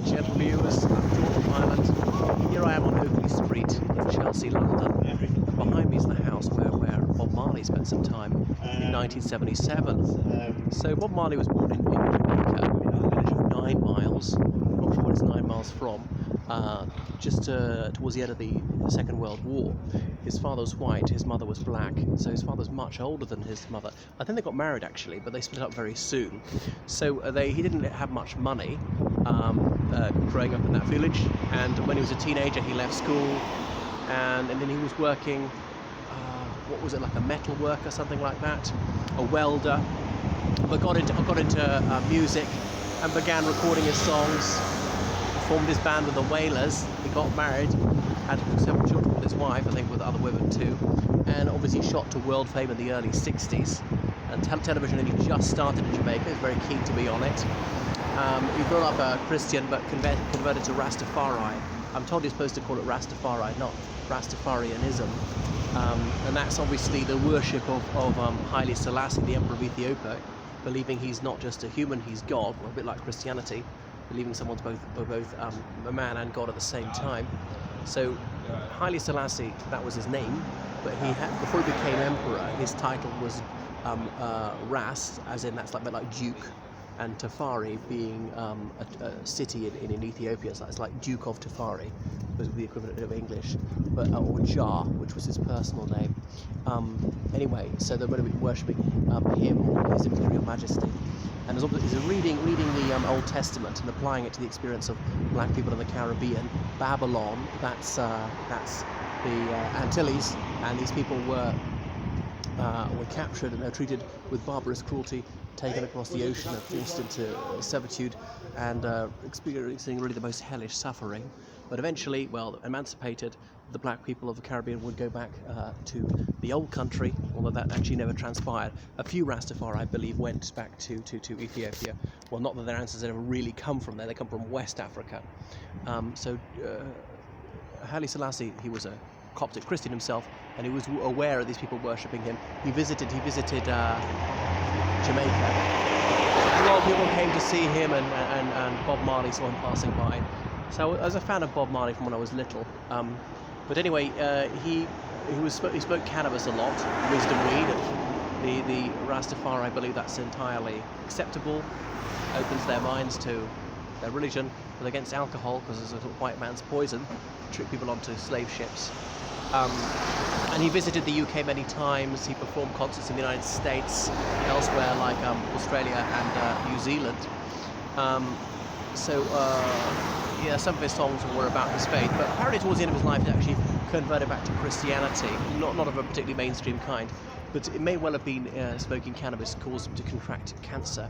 Gentle viewers, I'm Jordan Ireland. Here I am on Oakley Street in Chelsea, London. And behind me is the house where Bob Marley spent some time in 1977. So Bob Marley was born in Jamaica, in the village of 9 Miles. I'm not sure what it's 9 miles from. Just towards the end of the Second World War. His father was white, his mother was black, so his father's much older than his mother. I think they got married actually, but they split up very soon. So he didn't have much money growing up in that village, and when he was a teenager he left school, and then he was working, what was it, like a metal worker, something like that, a welder, but got into music and began recording his songs. Formed his band with the Wailers. He got married, had several children with his wife, I think with other women too, and obviously shot to world fame in the early 60s. And television only just started in Jamaica. He was very keen to be on it. He grew up a Christian but converted to Rastafari. I'm told you're supposed to call it Rastafari, not Rastafarianism. And that's obviously the worship of Haile Selassie, the Emperor of Ethiopia, believing he's not just a human, he's God, a bit like Christianity. Believing someone's both a man and God at the same time. So Haile Selassie, that was his name, but before he became emperor, his title was Ras, as in that's like Duke, and Tafari being a city in Ethiopia, so it's like Duke of Tafari, was the equivalent of English, but or Jah, which was his personal name. Anyway, so they're going to be worshipping him, or His Imperial Majesty. And he's reading the Old Testament and applying it to the experience of black people in the Caribbean. Babylon, that's the Antilles, and these people were captured and treated with barbarous cruelty, taken across the ocean and forced into servitude, and experiencing really the most hellish suffering. But eventually, well, emancipated, the black people of the Caribbean would go back to the old country, although that actually never transpired. A few Rastafari, I believe, went back to Ethiopia. Well, not that their ancestors ever really come from there, they come from West Africa. Haile Selassie, he was a Coptic Christian himself, and he was aware of these people worshipping him. He visited Jamaica. A lot of people came to see him, and Bob Marley saw him passing by. So I was a fan of Bob Marley from when I was little. But anyway, he spoke cannabis a lot, wisdom weed. The Rastafari, I believe that's entirely acceptable, opens their minds to their religion, but against alcohol, because it's a white man's poison, trick people onto slave ships. And he visited the UK many times. He performed concerts in the United States, elsewhere like Australia and New Zealand. Some of his songs were about his faith, but apparently towards the end of his life he actually converted back to Christianity, not of a particularly mainstream kind, but it may well have been smoking cannabis caused him to contract cancer,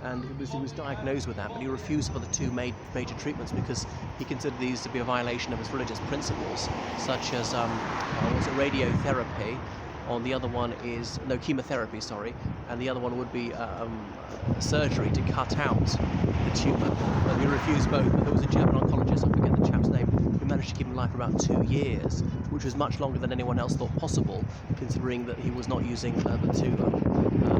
and he was diagnosed with that, but he refused the two major treatments because he considered these to be a violation of his religious principles, such as radiotherapy, or the other one is chemotherapy, and the other one would be surgery to cut out the tumour. But he refused both. But there was a German oncologist, I forget the chap's name, who managed to keep him alive for about 2 years, which was much longer than anyone else thought possible, considering that he was not using the two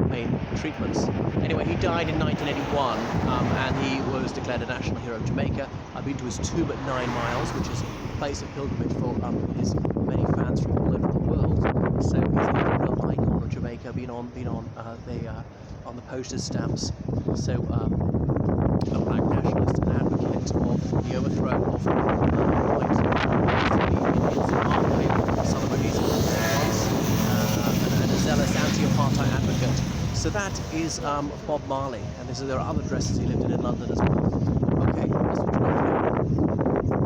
main treatments. Anyway, he died in 1981, and he was declared a national hero of Jamaica. I've been to his tomb at 9 Miles, which is a place of pilgrimage for his many fans from all over the world. So he's a real icon of Jamaica, been on the postage stamps. So a black nationalist, an advocate of the overthrow of white in Zimbabwe, son of Rhodesia and a zealous anti-apartheid advocate. So that is Bob Marley, and there are other addresses he lived in London as well. Okay, that's what you know.